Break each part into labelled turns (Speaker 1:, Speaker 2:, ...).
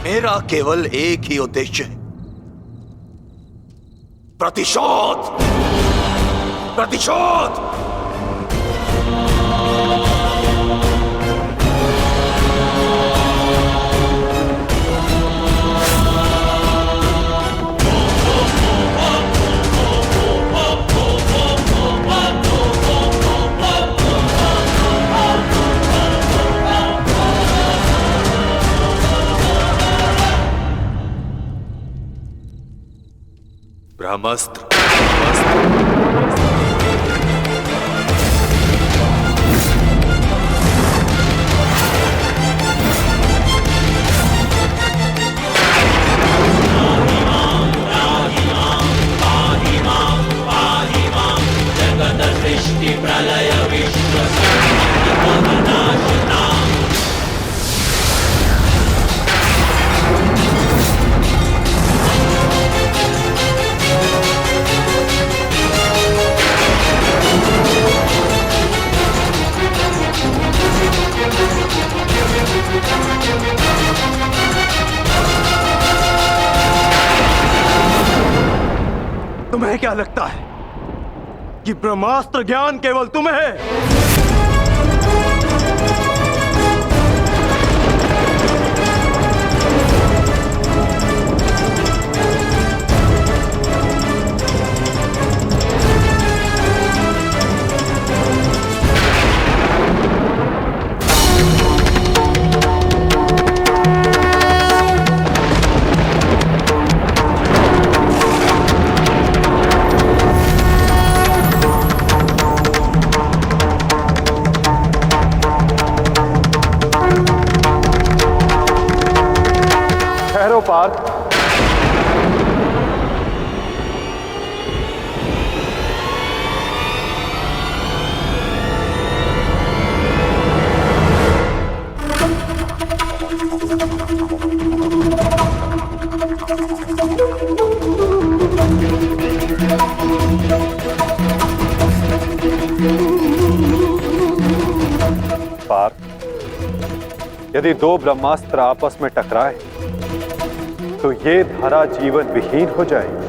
Speaker 1: मेरा केवल एक ही उद्देश्य है, प्रतिशोध। प्रतिशोध। ब्रह्मास्त्र।
Speaker 2: तुम्हें क्या लगता है कि ब्रह्मास्त्र ज्ञान केवल तुम्हें है?
Speaker 3: पार्थ, पार्थ, यदि दो ब्रह्मास्त्र आपस में टकराए तो ये धारा जीवन विहीन हो जाएगी।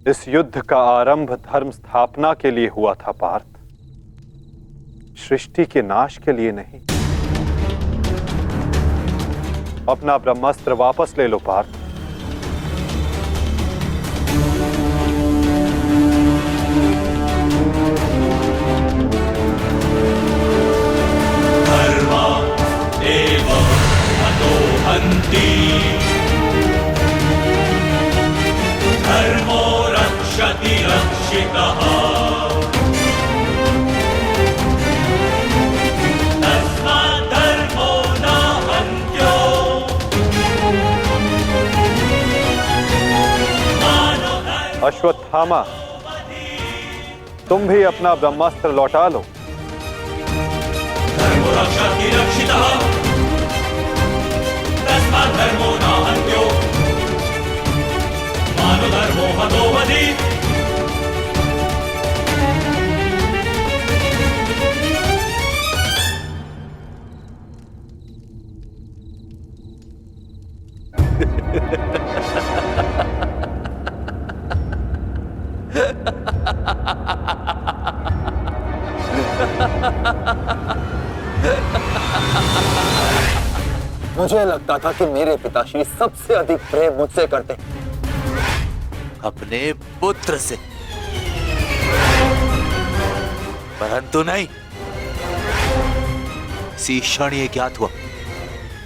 Speaker 3: इस युद्ध का आरंभ धर्म स्थापना के लिए हुआ था पार्थ, सृष्टि के नाश के लिए नहीं। अपना ब्रह्मास्त्र वापस ले लो पार्थ।
Speaker 4: धर्मा एव हतो हन्ति, धर्मो रक्षति रक्षितः।
Speaker 3: अश्वत्थामा, तुम भी अपना ब्रह्मास्त्र लौटा लो।
Speaker 4: धर्मो रक्षति रक्षितः, तस्मात् धर्मो न हन्त्यो, मानो धर्मो हतो वधि।
Speaker 5: मुझे लगता था कि मेरे पिताश्री सबसे अधिक प्रेम मुझसे करते,
Speaker 1: अपने पुत्र से, परंतु नहीं। इसी क्षण ये ज्ञात हुआ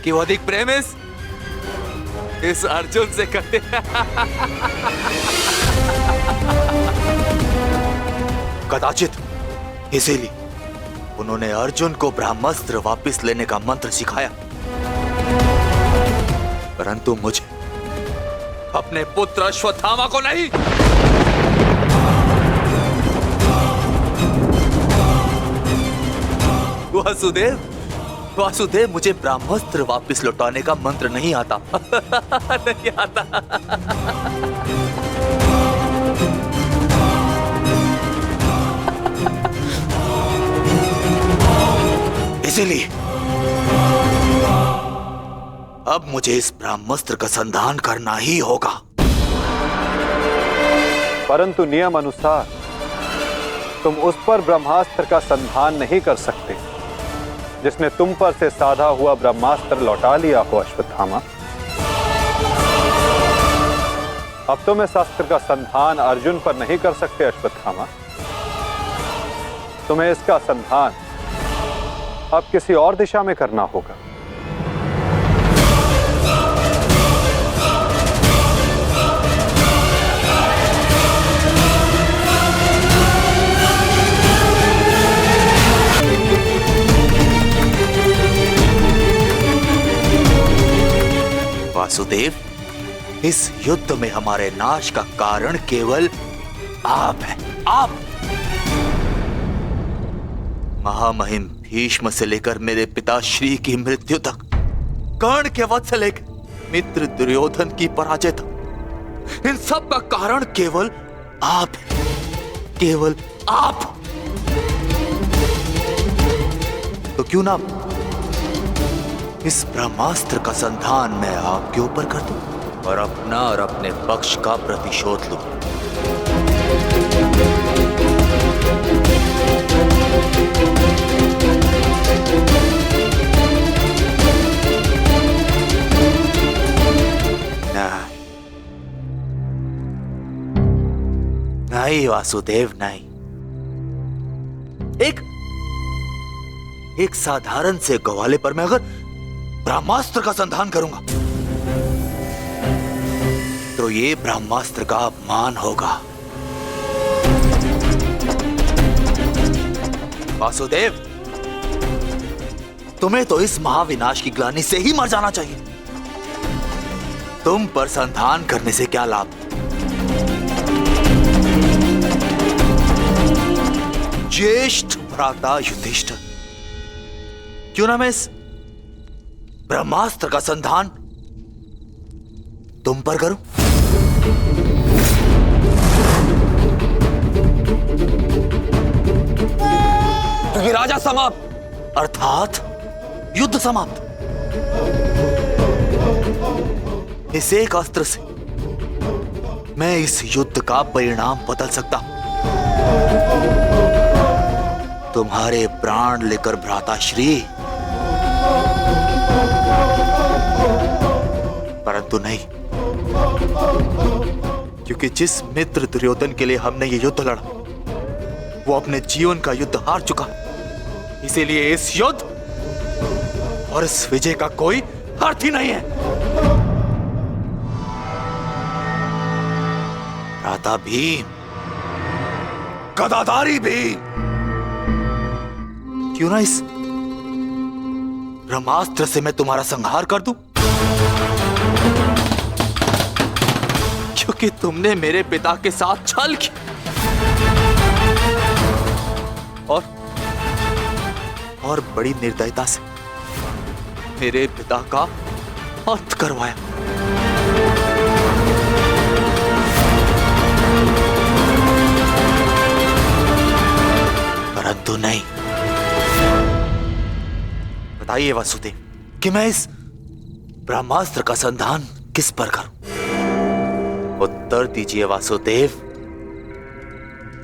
Speaker 1: कि वो अधिक प्रेम इस अर्जुन से करते। कदाचित इसीलिए उन्होंने अर्जुन को ब्रह्मास्त्र वापस लेने का मंत्र सिखाया, परंतु मुझे, अपने पुत्र अश्वत्थामा को नहीं। वासुदेव, वासुदेव, मुझे ब्रह्मास्त्र वापस लौटाने का मंत्र नहीं आता। नहीं आता। इसीलिए अब मुझे इस ब्रह्मास्त्र का संधान करना ही होगा।
Speaker 3: परंतु नियम अनुसार तुम उस पर ब्रह्मास्त्र का संधान नहीं कर सकते जिसने तुम पर से साधा हुआ ब्रह्मास्त्र लौटा लिया हो अश्वत्थामा। अब तुम इस अस्त्र का संधान अर्जुन पर नहीं कर सकते अश्वत्थामा। तुम्हें इसका संधान अब किसी और दिशा में करना होगा।
Speaker 1: वासुदेव, इस युद्ध में हमारे नाश का कारण केवल आप हैं। आप महामहिम भीष्म से लेकर मेरे पिताश्री की मृत्यु तक, कर्ण के वध से लेकर मित्र दुर्योधन की पराजय तक, इन सब का कारण केवल आप हैं। केवल आप। तो क्यों ना इस ब्रह्मास्त्र का संधान मैं आपके ऊपर कर दूं और अपना और अपने पक्ष का प्रतिशोध लूं। नहीं वासुदेव, नहीं। एक साधारण से ग्वाले पर मैं अगर ब्रह्मास्त्र का संधान करूंगा तो ये ब्रह्मास्त्र का अपमान होगा। वासुदेव, तुम्हें तो इस महाविनाश की ग्लानि से ही मर जाना चाहिए। तुम पर संधान करने से क्या लाभ? ज्येष्ठ भ्राता युधिष्ठिर, क्यों ना मैं इस ब्रह्मास्त्र का संधान तुम पर करूं?
Speaker 5: क्योंकि राजा समाप्त,
Speaker 1: अर्थात युद्ध समाप्त। इस एक अस्त्र से मैं इस युद्ध का परिणाम बदल सकता हूं। तुम्हारे प्राण लेकर भ्राताश्री, परंतु नहीं, क्योंकि जिस मित्र दुर्योधन के लिए हमने ये युद्ध लड़ा वो अपने जीवन का युद्ध हार चुका। इसीलिए इस युद्ध और इस विजय का कोई अर्थ ही नहीं है। भ्राता भीम, गदाधारी भीम, क्यों ना इस ब्रह्मास्त्र से मैं तुम्हारा संहार कर दूं? क्योंकि तुमने मेरे पिता के साथ छल किया और बड़ी निर्दयता से मेरे पिता का अंत करवाया। परंतु नहीं। बताइए वासुदेव कि मैं इस ब्रह्मास्त्र का संधान किस पर करूं? उत्तर दीजिए वासुदेव,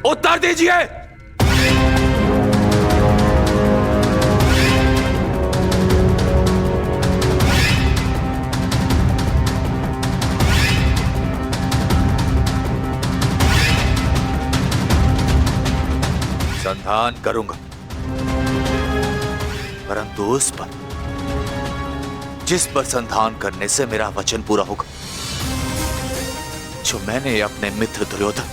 Speaker 1: उत्तर दीजिए। संधान करूंगा, परंतु उस पर जिस पर संधान करने से मेरा वचन पूरा होगा, जो मैंने अपने मित्र दुर्योधन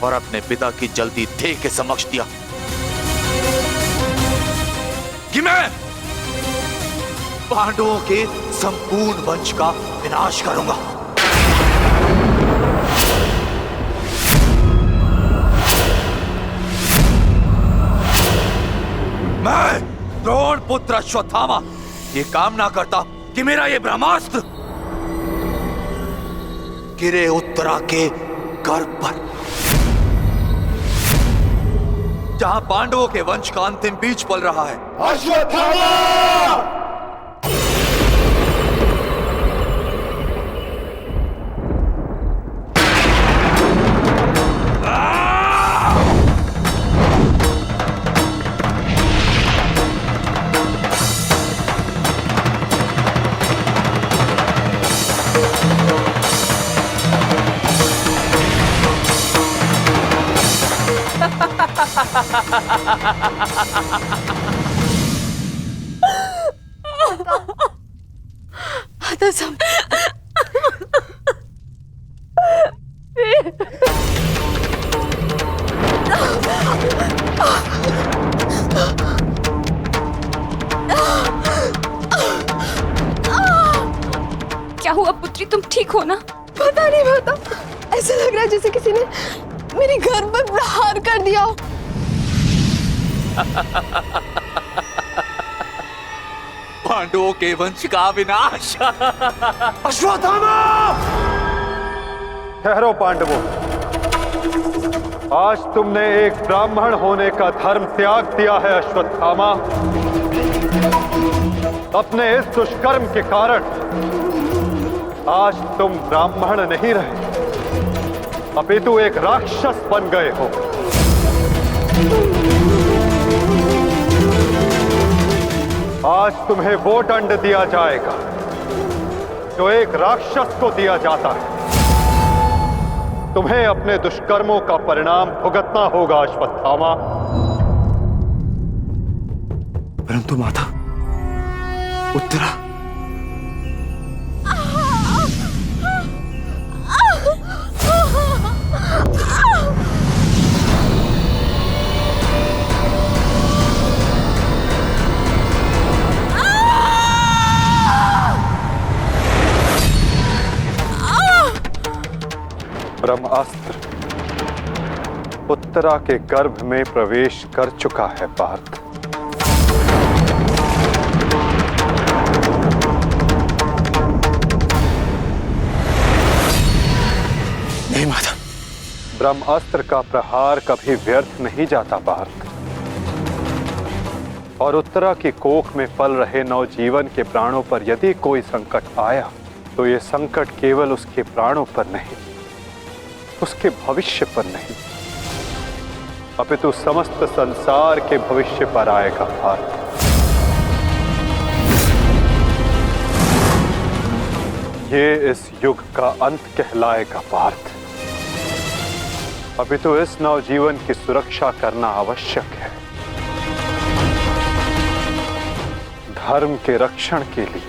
Speaker 1: और अपने पिता की जल्दी देह के समक्ष दिया कि मैं पांडवों के संपूर्ण वंश का विनाश करूंगा। मैं द्रोण पुत्र अश्वत्थामा ये कामना करता कि मेरा ये ब्रह्मास्त्र गिरे उत्तरा के गर्भ पर, जहां पांडवों के वंश का अंतिम बीज पल रहा है।
Speaker 6: अश्वत्थामा!
Speaker 7: तो सब
Speaker 8: क्या हुआ पुत्री, तुम ठीक हो ना?
Speaker 7: पता नहीं, पता ऐसा लग रहा है जैसे किसी ने मेरे घर पर प्रहार कर दिया हो।
Speaker 1: पांडवों के वंश का विनाश।
Speaker 2: अश्वत्थामा!
Speaker 3: ठहरो पांडवों, आज तुमने एक ब्राह्मण होने का धर्म त्याग दिया है अश्वत्थामा। अपने इस दुष्कर्म के कारण आज तुम ब्राह्मण नहीं रहे, अपितु एक राक्षस बन गए हो। आज तुम्हें वो दंड दिया जाएगा जो एक राक्षस को दिया जाता है। तुम्हें अपने दुष्कर्मों का परिणाम भुगतना होगा अश्वत्थामा।
Speaker 2: परंतु माता, उत्तरा
Speaker 3: ब्रह्मास्त्र उत्तरा के गर्भ में प्रवेश कर चुका है पार्थ।
Speaker 2: नहीं माता,
Speaker 3: ब्रह्मास्त्र का प्रहार कभी व्यर्थ नहीं जाता पार्थ। और उत्तरा की कोख में पल रहे नवजीवन के प्राणों पर यदि कोई संकट आया तो ये संकट केवल उसके प्राणों पर नहीं, उसके भविष्य पर नहीं, अपितु समस्त संसार के भविष्य पर आएगा पार्थ। ये इस युग का अंत कहलाएगा पार्थ। अपितु इस नवजीवन की सुरक्षा करना आवश्यक है। धर्म के रक्षण के लिए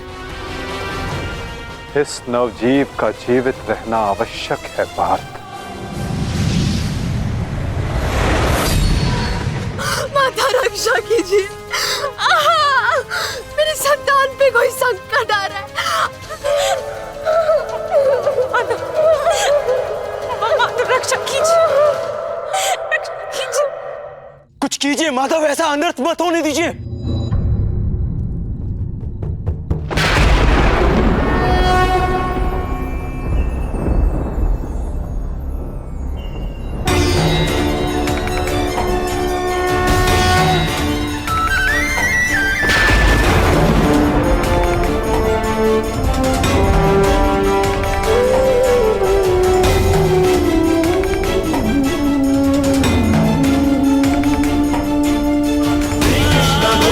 Speaker 3: इस नवजीव का जीवित रहना आवश्यक है पार्थ।
Speaker 7: माता रक्षा कीजिए, मेरे संतान पे कोई संकट आ रहा है।
Speaker 8: माता रक्षा कीजिए, रक्षा कीजिए।
Speaker 2: कुछ कीजिए माता, वैसा अनर्थ मत होने दीजिए।
Speaker 4: कृष्ण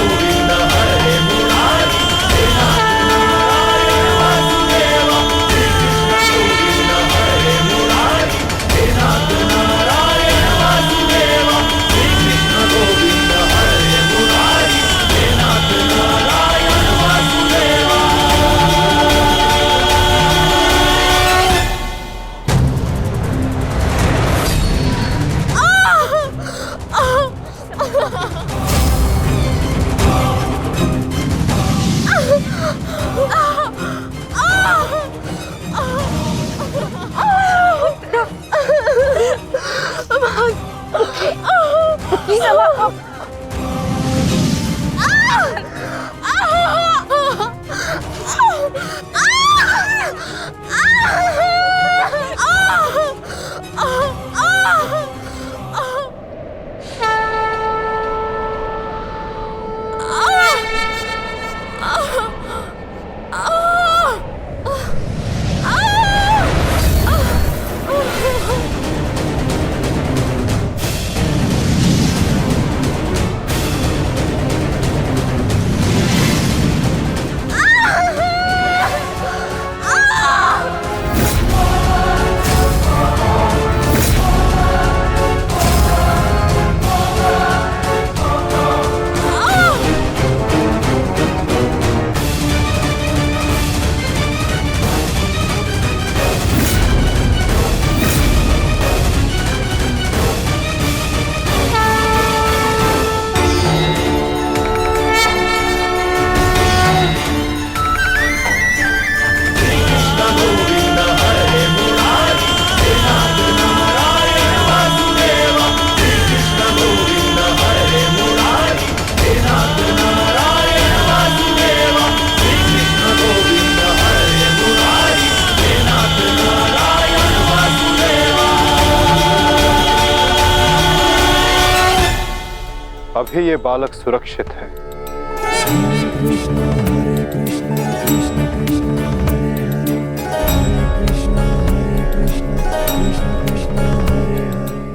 Speaker 3: भी ये बालक सुरक्षित है।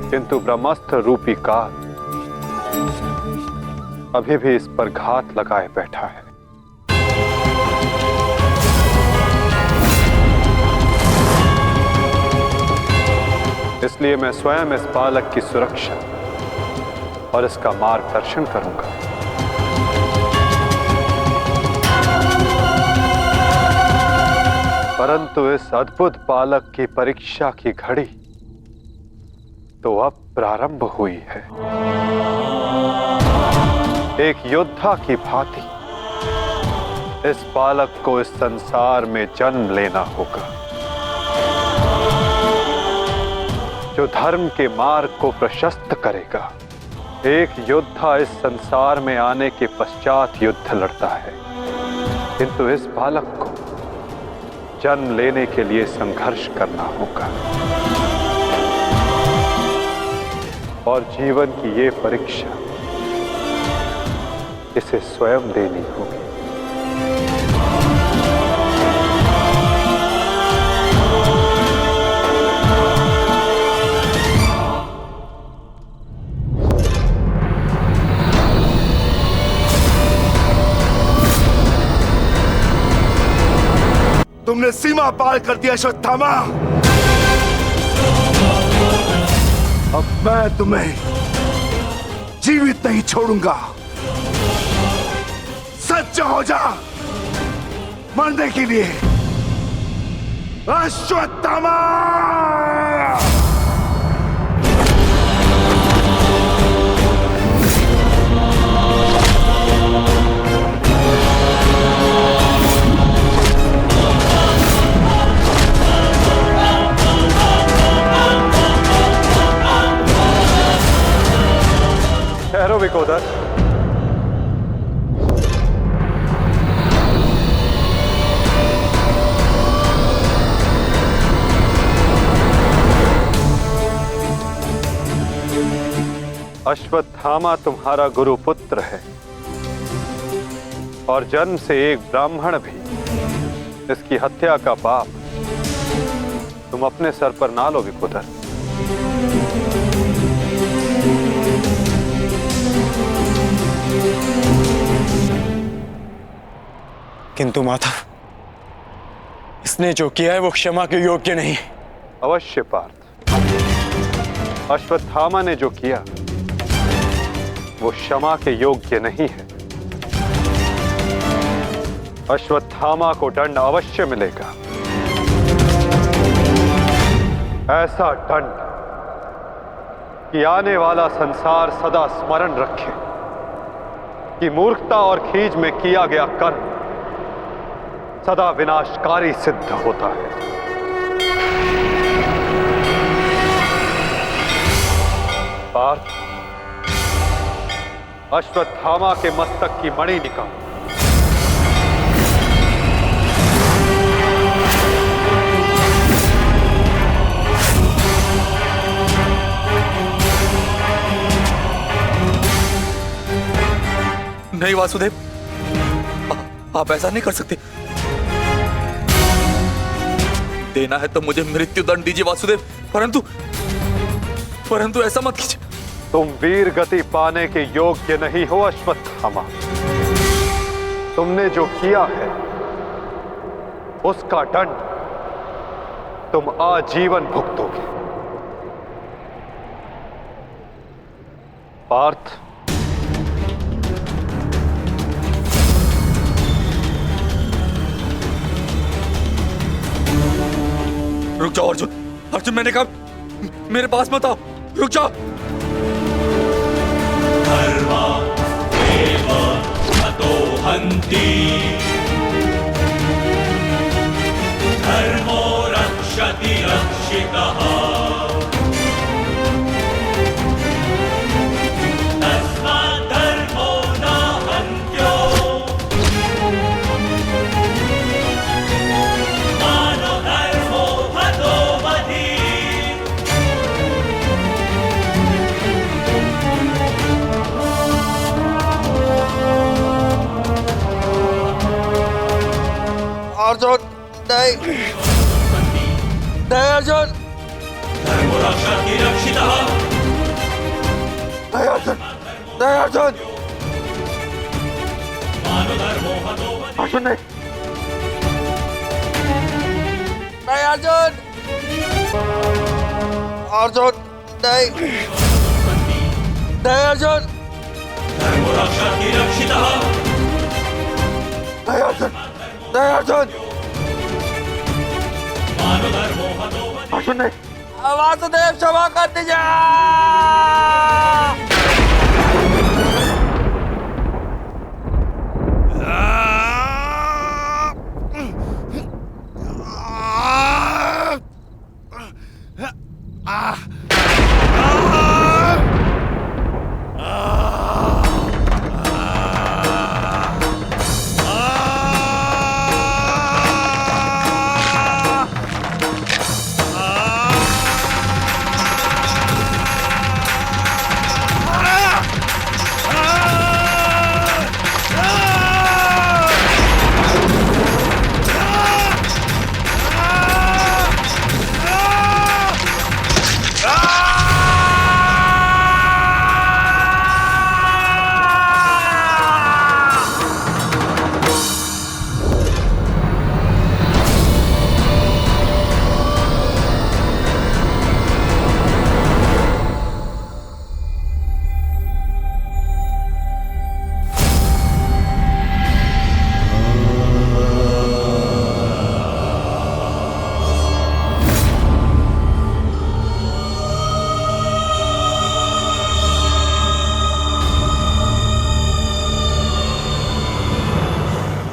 Speaker 3: किंतु ब्रह्मास्त्र रूपी काल अभी भी इस पर घात लगाए बैठा है। इसलिए मैं स्वयं इस बालक की सुरक्षा और इसका मार्गदर्शन करूंगा। परंतु इस अद्भुत बालक की परीक्षा की घड़ी तो अब प्रारंभ हुई है। एक योद्धा की भांति इस बालक को इस संसार में जन्म लेना होगा, जो धर्म के मार्ग को प्रशस्त करेगा। एक योद्धा इस संसार में आने के पश्चात युद्ध लड़ता है, किंतु इस बालक को जन्म लेने के लिए संघर्ष करना होगा और जीवन की ये परीक्षा इसे स्वयं देनी होगी।
Speaker 6: तुमने सीमा पार कर दिया अश्वत्थामा। अब मैं तुम्हें जीवित नहीं छोड़ूंगा। सच हो जा मरने के लिए अश्वत्थामा।
Speaker 3: ठहरो विकोदर। अश्वत्थामा तुम्हारा गुरुपुत्र है और जन्म से एक ब्राह्मण भी इसकी हत्या का पाप तुम अपने सर पर ना लो विकोदर।
Speaker 2: किंतु माधव, इसने जो किया है वो क्षमा के योग्य नहीं।
Speaker 3: अवश्य पार्थ, अश्वत्थामा ने जो किया वो क्षमा के योग्य नहीं है। अश्वत्थामा को दंड अवश्य मिलेगा, ऐसा दंड कि आने वाला संसार सदा स्मरण रखे कि मूर्खता और खीज में किया गया कर्म सदा विनाशकारी सिद्ध होता है। पार्थ, अश्वत्थामा के मस्तक की मणि निकाल।
Speaker 1: नहीं वासुदेव, आप ऐसा नहीं कर सकते। देना है तो मुझे मृत्यु दंड दीजिए वासुदेव, परंतु ऐसा मत कीजिए।
Speaker 3: तुम वीर गति पाने के योग्य नहीं हो अश्वत्थामा। तुमने जो किया है उसका दंड तुम आजीवन भुगतोगे। पार्थ,
Speaker 1: रुक जाओ अर्जुन, अर्जुन मैंने कहा मेरे पास मत आओ, रुक जाओ।
Speaker 4: धर्मा एव हतो हन्ति, धर्मो रक्षति रक्षितः। तस्मात् धर्मो न हन्त्यो, मानो धर्मो हतो वधि।
Speaker 5: अर्जुन नहीं नहीं अर्जुन
Speaker 4: धर्मो रक्षति रक्षितः
Speaker 5: नहीं अर्जुन नहीं अर्जुन
Speaker 4: मानो धर्मो हतो वधि
Speaker 5: अर्जुन नहीं नहीं अर्जुन अर्जुन नहीं नहीं अर्जुन
Speaker 4: धर्मो रक्षति रक्षितः
Speaker 5: नहीं अर्जुन नहीं अर्जुन
Speaker 4: मानो धर्मो हतो वधि
Speaker 5: अर्जुन नहीं वासुदेव क्षमा कर दीजिए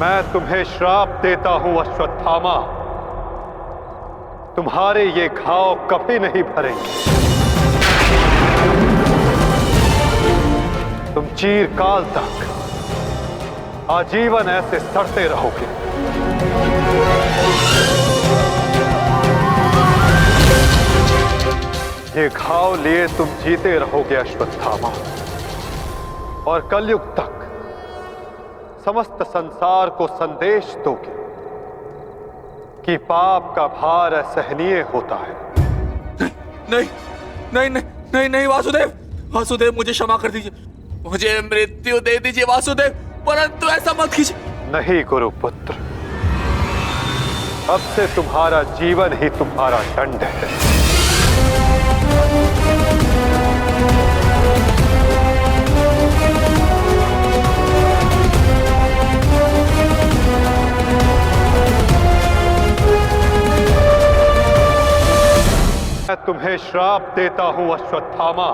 Speaker 3: मैं तुम्हें श्राप देता हूं अश्वत्थामा, तुम्हारे ये घाव कभी नहीं भरेंगे। तुम चीरकाल तक आजीवन ऐसे सड़ते रहोगे। ये घाव लिए तुम जीते रहोगे अश्वत्थामा, और कलयुग तक समस्त संसार को संदेश दोगे कि पाप का भार असहनीय होता है।
Speaker 1: नहीं नहीं नहीं नहीं नहीं वासुदेव, वासुदेव मुझे क्षमा कर दीजिए, मुझे मृत्यु दे दीजिए वासुदेव, परंतु ऐसा मत कीजिए।
Speaker 3: नहीं गुरुपुत्र, अब से तुम्हारा जीवन ही तुम्हारा दंड है। मैं तुम्हें श्राप देता हूं अश्वत्थामा,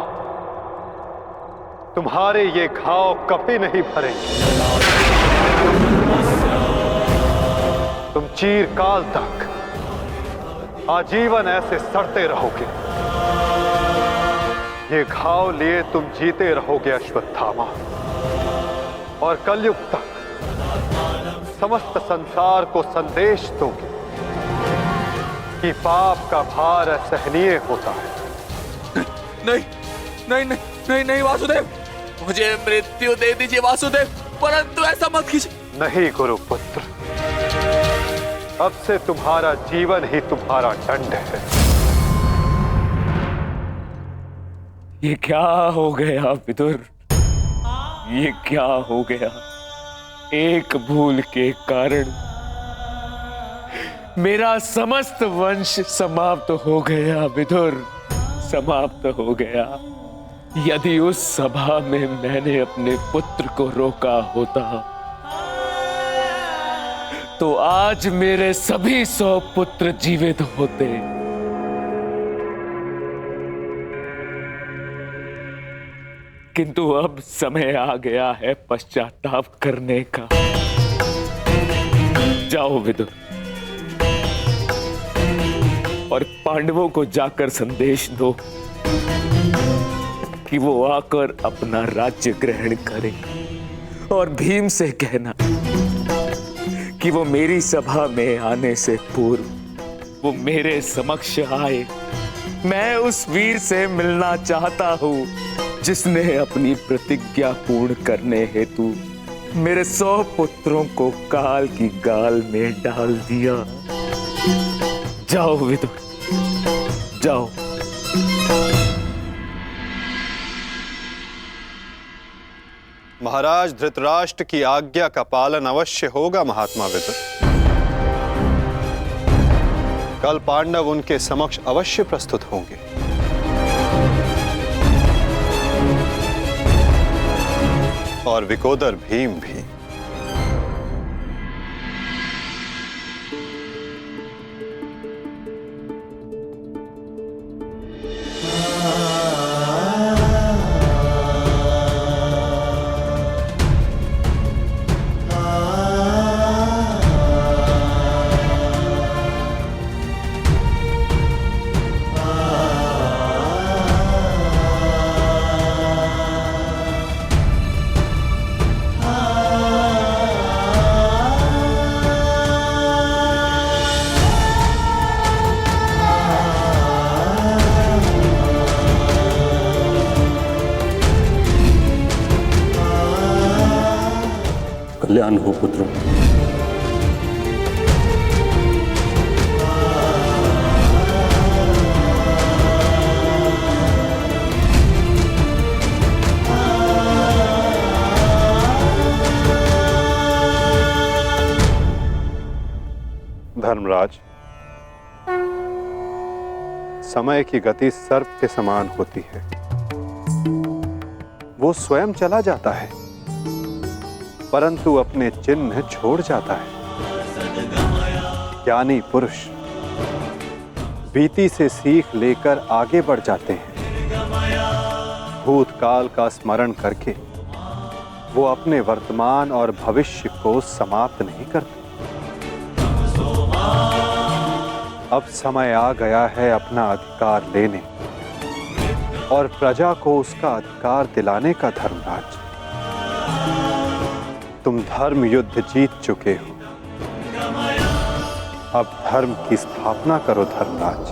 Speaker 3: तुम्हारे ये घाव कभी नहीं भरेंगे। तुम चीरकाल तक आजीवन ऐसे सड़ते रहोगे। ये घाव लिए तुम जीते रहोगे अश्वत्थामा, और कलयुग तक समस्त संसार को संदेश दोगे कि पाप का भार असहनीय होता है।
Speaker 1: नहीं नहीं नहीं नहीं नहीं वासुदेव, मुझे मृत्यु दे दीजिए वासुदेव, परंतु ऐसा मत कीजिए।
Speaker 3: नहीं गुरुपुत्र, अब से तुम्हारा जीवन ही तुम्हारा दंड है।
Speaker 9: ये क्या हो गया विदुर, ये क्या हो गया? एक भूल के कारण मेरा समस्त वंश समाप्त हो गया विदुर, समाप्त हो गया। यदि उस सभा में मैंने अपने पुत्र को रोका होता तो आज मेरे सभी 100 पुत्र जीवित होते। किंतु अब समय आ गया है पश्चाताप करने का। जाओ विदुर, और पांडवों को जाकर संदेश दो कि वो आकर अपना राज्य ग्रहण करें, और भीम से कहना कि वो मेरी सभा में आने से पूर्व वो मेरे समक्ष आए। मैं उस वीर से मिलना चाहता हूं जिसने अपनी प्रतिज्ञा पूर्ण करने हेतु मेरे 100 पुत्रों को काल की गाल में डाल दिया। जाओ विदुर, जाओ।
Speaker 3: महाराज धृतराष्ट्र की आज्ञा का पालन अवश्य होगा महात्मा विदुर। कल पांडव उनके समक्ष अवश्य प्रस्तुत होंगे। और विकोदर भीम भी।
Speaker 10: कल्याण हो पुत्रों।
Speaker 3: धर्मराज, समय की गति सर्प के समान होती है। वो स्वयं चला जाता है परंतु अपने चिन्ह छोड़ जाता है। ज्ञानी पुरुष बीती से सीख लेकर आगे बढ़ जाते हैं। भूतकाल का स्मरण करके वो अपने वर्तमान और भविष्य को समाप्त नहीं करते। अब समय आ गया है अपना अधिकार लेने और प्रजा को उसका अधिकार दिलाने का। धर्मराज, तुम धर्म युद्ध जीत चुके हो, अब धर्म की स्थापना करो। धर्मराज,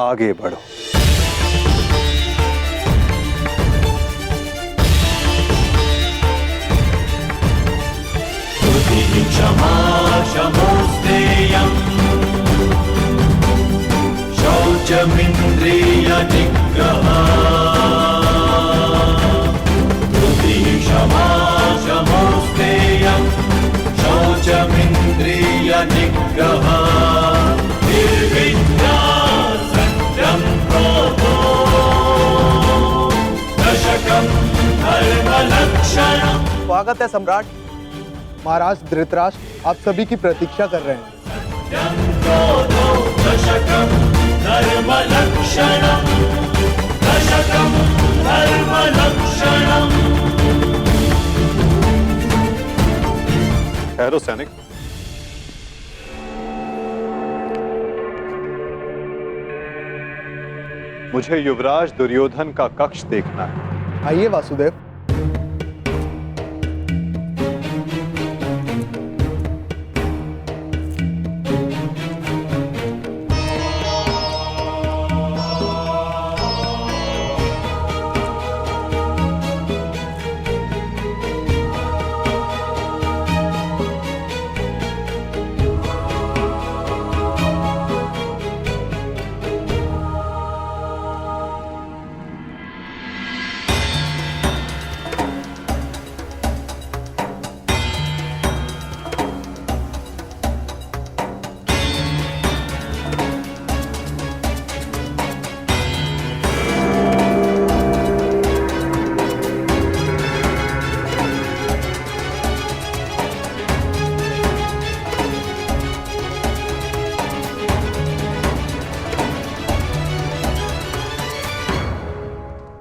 Speaker 3: आगे बढ़ो।
Speaker 4: क्षमा क्षमोस्तेयम् शौचमिन्द्रिय निग्रहः। क्षमा क्षमोस्तेयम् शौचमिन्द्रिय निग्रहः। निर्विद्या सत्यं क्रोधो दशकं धर्मलक्षणम्।
Speaker 11: स्वागत है सम्राट। महाराज धृतराष्ट्र आप सभी की प्रतीक्षा कर रहे हैं।
Speaker 4: दशकं धर्मलक्षणम्, दशकं धर्मलक्षणम्।
Speaker 3: ठहरो सैनिक। मुझे युवराज दुर्योधन का कक्ष देखना है।
Speaker 11: आइए वासुदेव।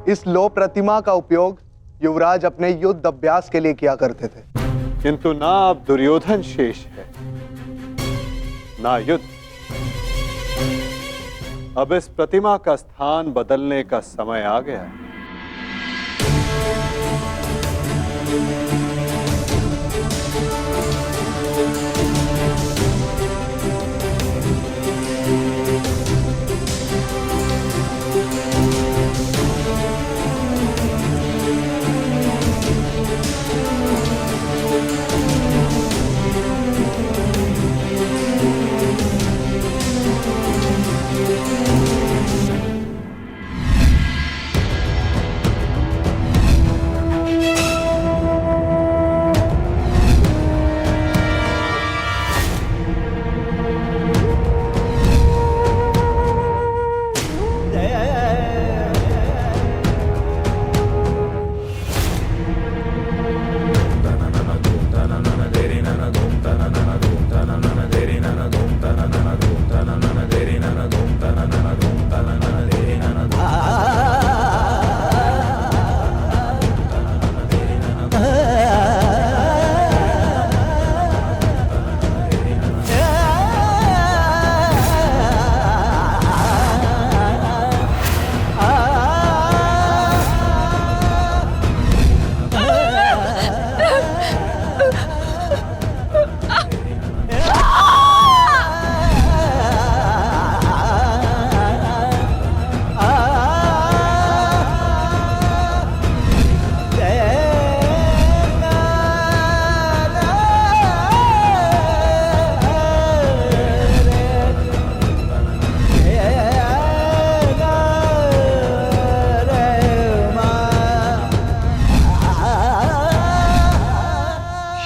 Speaker 11: इस लो प्रतिमा का उपयोग युवराज अपने युद्ध अभ्यास के लिए किया करते थे।
Speaker 3: किंतु ना अब दुर्योधन शेष है, ना युद्ध। अब इस प्रतिमा का स्थान बदलने का समय आ गया है।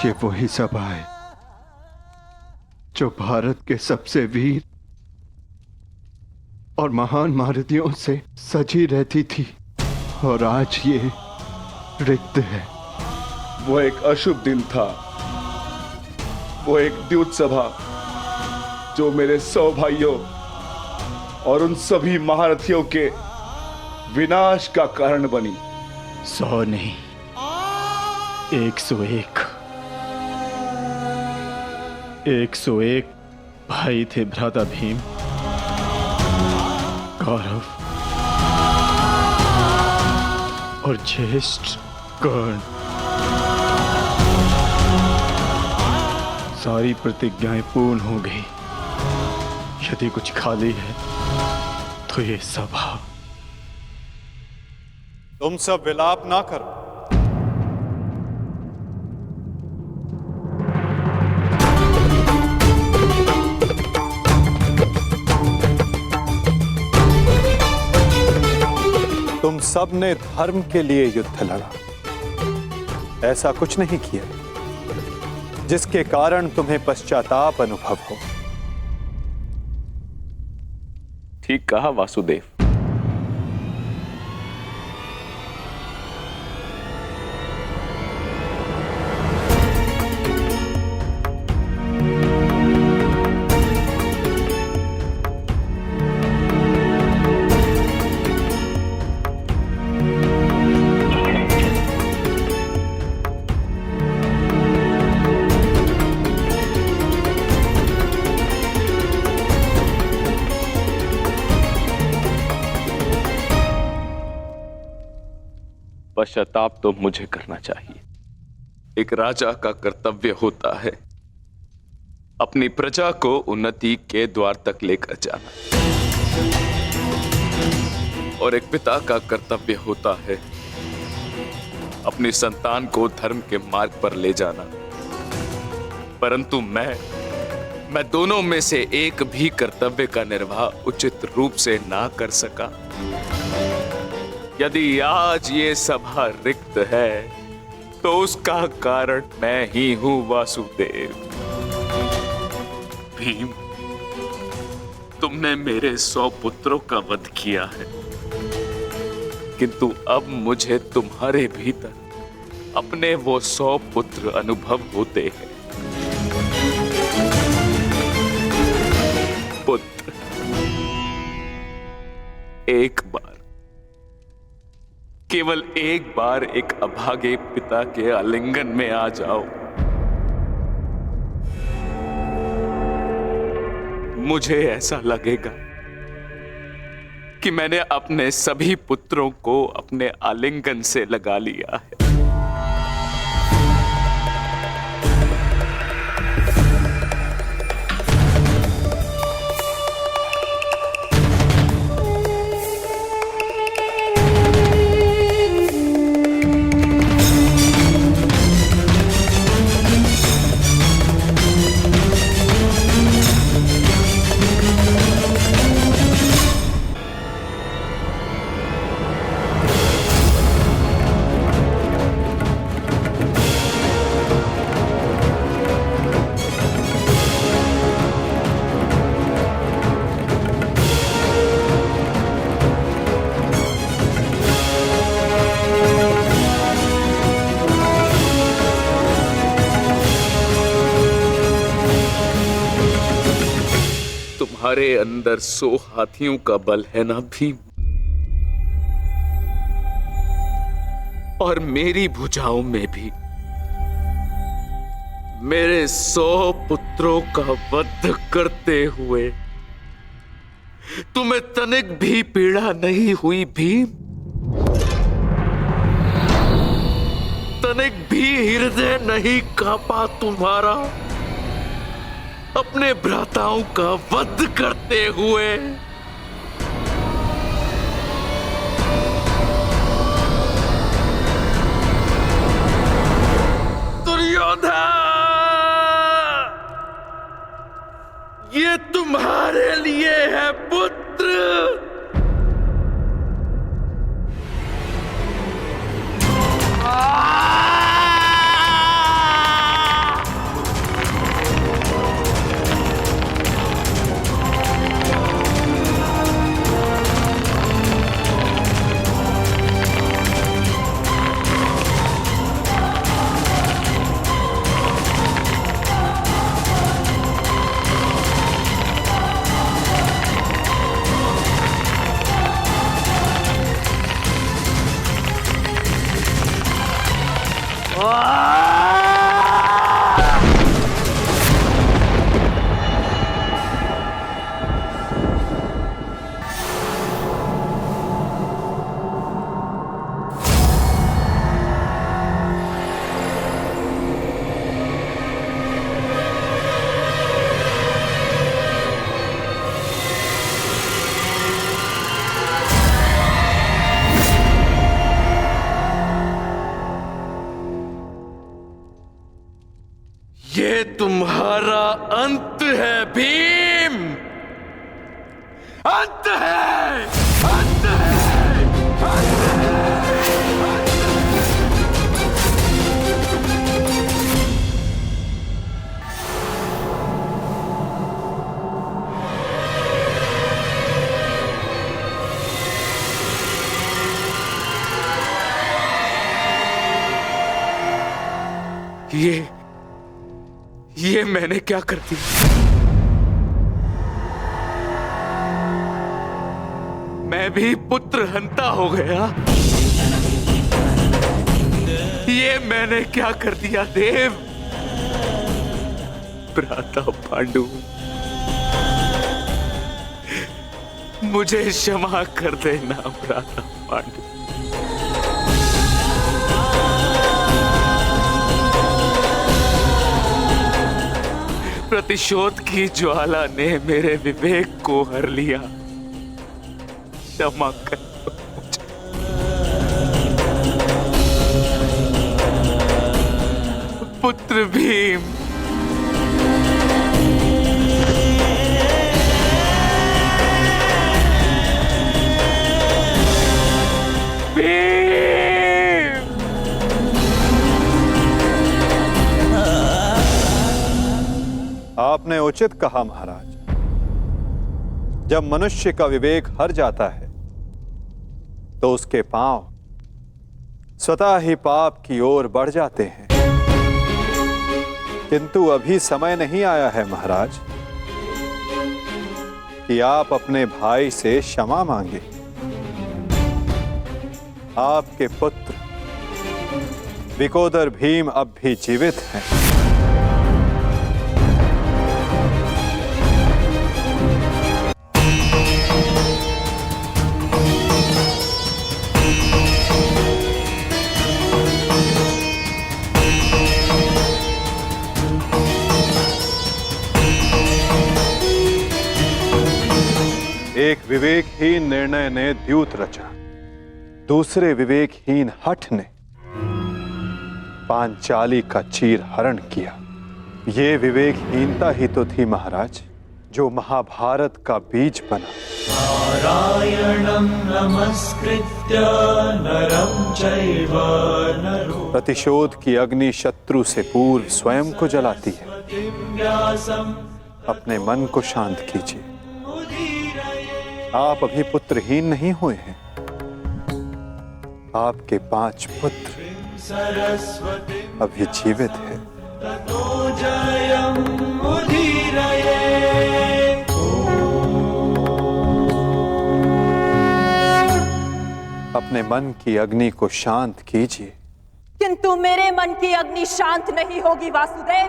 Speaker 6: ये वही सभा है जो भारत के सबसे वीर और महान महारथियों से सजी रहती थी, और आज ये रिक्त है।
Speaker 10: वो एक अशुभ दिन था, वो एक द्यूत सभा जो मेरे 100 भाइयों और उन सभी महारथियों के विनाश का कारण बनी।
Speaker 2: 100 नहीं, 101 101 भाई थे भ्राता भीम, कौरव और ज्येष्ठ कर्ण। सारी प्रतिज्ञाएं पूर्ण हो गई। यदि कुछ खाली है तो ये सभा।
Speaker 3: तुम सब विलाप ना करो। तुम सब ने धर्म के लिए युद्ध लड़ा, ऐसा कुछ नहीं किया जिसके कारण तुम्हें पश्चाताप अनुभव हो।
Speaker 9: ठीक कहा वासुदेव। पश्चाताप तो मुझे करना चाहिए। एक राजा का कर्तव्य होता है अपनी प्रजा को उन्नति के द्वार तक लेकर जाना, और एक पिता का कर्तव्य होता है अपनी संतान को धर्म के मार्ग पर ले जाना। परंतु मैं दोनों में से एक भी कर्तव्य का निर्वाह उचित रूप से ना कर सका। यदि आज ये सभा रिक्त है तो उसका कारण मैं ही हूं वासुदेव। भीम, तुमने मेरे 100 पुत्रों का वध किया है, किंतु अब मुझे तुम्हारे भीतर अपने वो 100 पुत्र अनुभव होते हैं। पुत्र, एक बार, केवल एक बार एक अभागे पिता के आलिंगन में आ जाओ। मुझे ऐसा लगेगा कि मैंने अपने सभी पुत्रों को अपने आलिंगन से लगा लिया है। तुम्हारे अंदर 100 हाथियों का बल है ना भीम, और मेरी भुजाओं में भी मेरे 100 पुत्रों का वध करते हुए तुम्हें तनिक भी पीड़ा नहीं हुई भीम? तनिक भी हृदय नहीं कांपा तुम्हारा अपने भ्राताओं का वध करते हुए? दुर्योधन, ये तुम्हारे लिए है पुत्र। ये तुम्हारा अंत है भीम, अंत है, अंत है, अंत है। ये मैंने क्या कर दिया? मैं भी पुत्र हंता हो गया। ये मैंने क्या कर दिया देव? भ्राता पांडु, मुझे क्षमा कर देना भ्राता पांडु। प्रतिशोध की ज्वाला ने मेरे विवेक को हर लिया, क्षमा कर मुझे। पुत्र भीम,
Speaker 3: आपने उचित कहा महाराज। जब मनुष्य का विवेक हर जाता है तो उसके पांव स्वतः ही पाप की ओर बढ़ जाते हैं। किंतु अभी समय नहीं आया है महाराज कि आप अपने भाई से क्षमा मांगे। आपके पुत्र विकोदर भीम अब भी जीवित हैं। एक विवेकहीन निर्णय ने द्यूत रचा, दूसरे विवेकहीन हठ ने पांचाली का चीर हरण किया। ये विवेकहीनता ही तो थी महाराज जो महाभारत का बीज बना।
Speaker 4: नारायणं नमस्कृत्य नरं चैव नरोत्तमं।
Speaker 3: प्रतिशोध की अग्नि शत्रु से पूर्व स्वयं को जलाती है। अपने मन को शांत कीजिए। आप अभी पुत्रहीन नहीं हुए हैं। आपके 5 पुत्र अभी जीवित हैं। अपने मन की अग्नि को शांत कीजिए।
Speaker 12: किंतु मेरे मन की अग्नि शांत नहीं होगी वासुदेव।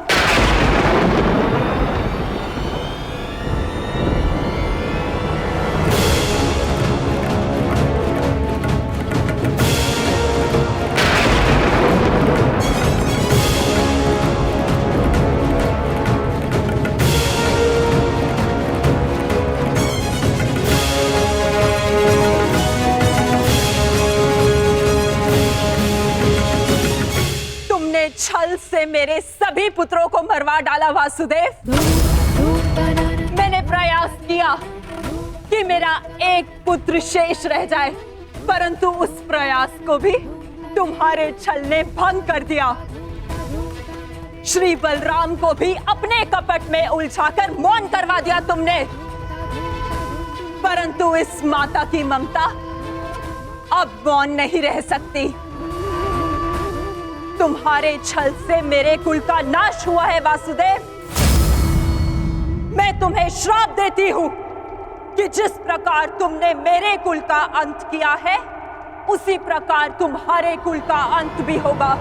Speaker 12: छल से मेरे सभी पुत्रों को मरवा डाला वासुदेव। मैंने प्रयास किया कि मेरा एक पुत्र शेष रह जाए, परंतु उस प्रयास को भी तुम्हारे छल ने भंग कर दिया। श्री बलराम को भी अपने कपट में उलझाकर मौन करवा दिया तुमने, परंतु इस माता की ममता अब मौन नहीं रह सकती। तुम्हारे छल से मेरे कुल का नाश हुआ है वासुदेव। मैं तुम्हें श्राप देती हूं कि जिस प्रकार तुमने मेरे कुल का अंत किया है, उसी प्रकार तुम्हारे कुल का अंत भी होगा।